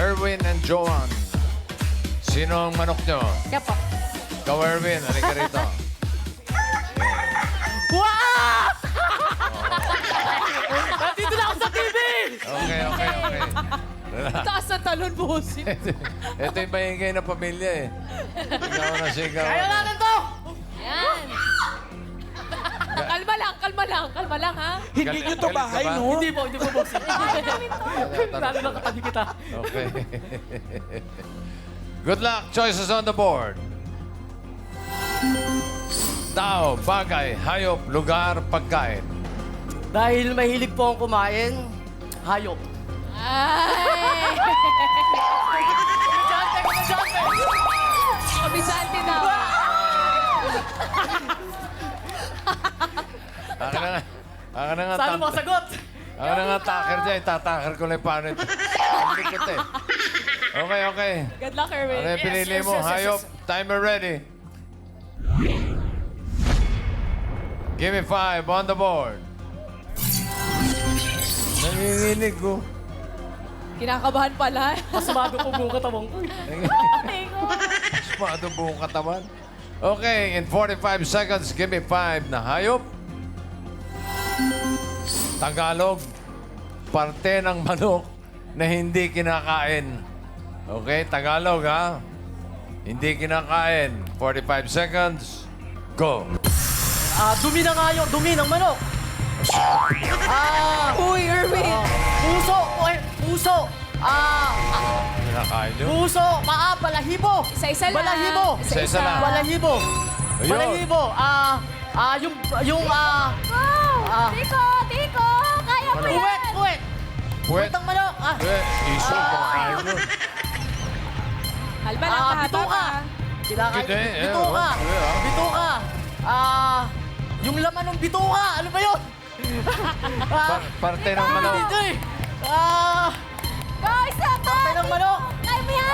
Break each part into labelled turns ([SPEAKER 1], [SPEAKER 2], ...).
[SPEAKER 1] Erwin and Joanne. Sino ang manok nyo?
[SPEAKER 2] Siya po.
[SPEAKER 1] Ikaw, Erwin. Halika rito.
[SPEAKER 2] Wow! Nandito na ako sa TV!
[SPEAKER 1] Okay.
[SPEAKER 2] Taas na talon, bossing.
[SPEAKER 1] Ito yung maingay na pamilya eh. Sigaw na sigaw.
[SPEAKER 2] Kaya natin to!
[SPEAKER 3] Yan. Kalma lang, ha?
[SPEAKER 4] Hindi nyo to
[SPEAKER 1] Galit ka
[SPEAKER 4] bahay,
[SPEAKER 1] ba?
[SPEAKER 4] no?
[SPEAKER 2] Hindi po, bossing. Lalo na katabi kita.
[SPEAKER 1] Okay. Good luck. Choices on the board. Tao, bagay, hayop, lugar, pagkain.
[SPEAKER 2] Dahil mahilig po akong kumain, hayop.
[SPEAKER 3] Ay! Kabisante daw.
[SPEAKER 1] Akin na nga.
[SPEAKER 2] Saan mo sagot?
[SPEAKER 1] Akin na nga taker dyan. Tataker ko lang yung paano ito. Ang likot eh. Okay.
[SPEAKER 3] Good luck, Erwin.
[SPEAKER 1] Ano yung pinili mo? Hayop. Timer ready. Give me 5 on the board. Nanginginig ko.
[SPEAKER 3] Kinakabahan pala.
[SPEAKER 2] Pasmado po buong katawan ko.
[SPEAKER 1] Pasmado buong katawan. Okay, in 45 seconds, give me 5 na hayop. Tagalog, parte ng manok na hindi kinakain. Okay, Tagalog ha? Hindi kinakain. 45 seconds, go.
[SPEAKER 2] Dumi ng hayop, dumi ng manok.
[SPEAKER 3] Uy, Erwin.
[SPEAKER 2] Puso, puso.
[SPEAKER 1] Kinakain nyo?
[SPEAKER 2] Puso, paa, balahibo.
[SPEAKER 3] Isa-isa lang.
[SPEAKER 2] Balahibo.
[SPEAKER 1] Isa-isa lang.
[SPEAKER 2] Balahibo.
[SPEAKER 1] Ayun.
[SPEAKER 2] Balahibo.
[SPEAKER 3] Tiko! Kaya mo yan!
[SPEAKER 2] Puwet.
[SPEAKER 1] Puwet.
[SPEAKER 2] Puwet ng manok.
[SPEAKER 1] Iso, kinakain nyo.
[SPEAKER 3] Halba lang,
[SPEAKER 2] Bituka. Kinakain.
[SPEAKER 1] Hindi,
[SPEAKER 2] Bituka.
[SPEAKER 1] eh,
[SPEAKER 2] Bituka. Yung laman ng bituka. Ano ba yun?
[SPEAKER 1] Parte ng manok.
[SPEAKER 2] Dito eh.
[SPEAKER 3] Guys,
[SPEAKER 2] Parte ng manok.
[SPEAKER 3] Kaya mo yan!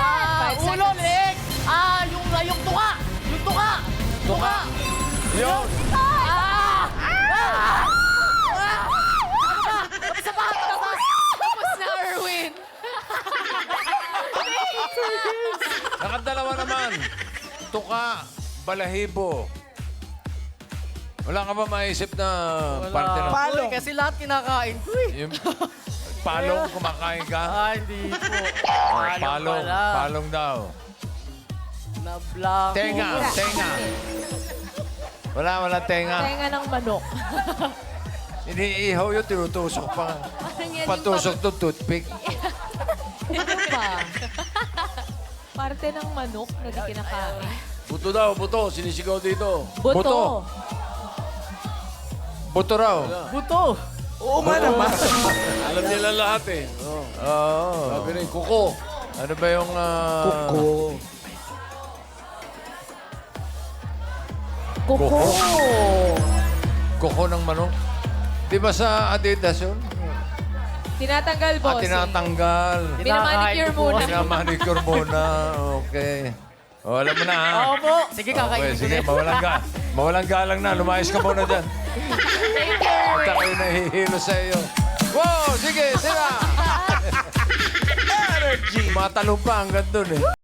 [SPEAKER 3] 5
[SPEAKER 2] Ulo,
[SPEAKER 3] seconds.
[SPEAKER 2] leeg. Yung tuka. Yung tuka.
[SPEAKER 1] Tuka. Yun.
[SPEAKER 3] Tapos na, Erwin.
[SPEAKER 1] Nakadalawa naman. Tuka, balahibo. Wala ka ba maisip na parte ng...
[SPEAKER 4] Palong.
[SPEAKER 2] Uy, kasi lahat kinakain ko eh.
[SPEAKER 1] Yung palong kumakain ka?
[SPEAKER 2] Hindi po.
[SPEAKER 1] Palong.
[SPEAKER 2] pala.
[SPEAKER 1] Palong daw.
[SPEAKER 2] Nablanko.
[SPEAKER 1] Tenga. Wala tenga.
[SPEAKER 3] Tenga ng manok.
[SPEAKER 1] Iniihaw yun, tinutusok pa.
[SPEAKER 3] Parang yan yung
[SPEAKER 1] Patusok to toothpick.
[SPEAKER 3] Ano ba? Parte ng manok na di kinakain.
[SPEAKER 5] Buto daw, buto. Sinisigaw dito.
[SPEAKER 1] Buto. Buto raw.
[SPEAKER 2] Buto.
[SPEAKER 4] Oo nga naman.
[SPEAKER 5] Alam nila lahat eh. Oh.
[SPEAKER 1] Oo.
[SPEAKER 5] Sabi rin, kuko.
[SPEAKER 1] Ano ba yung...
[SPEAKER 4] Kuko.
[SPEAKER 3] Kuko.
[SPEAKER 1] Kuko ng manok? Di ba sa Adidas yun?
[SPEAKER 3] Tinatanggal, boss.
[SPEAKER 1] Tinatanggal.
[SPEAKER 3] Pinamanicure muna.
[SPEAKER 1] Pinamanicure muna. Okay. O, alam mo na ha?
[SPEAKER 2] Oo po. Sige,
[SPEAKER 1] Okay,
[SPEAKER 2] kakainin ko
[SPEAKER 1] sige.
[SPEAKER 2] na.
[SPEAKER 1] Mawalang galang na. Lumayas ka muna dyan.
[SPEAKER 3] Thank you,
[SPEAKER 1] At
[SPEAKER 3] Erwin.
[SPEAKER 1] ako'y nahihilo sa iyo. Wow! Sige, sira! Energy! Matalong pa hanggang dun eh.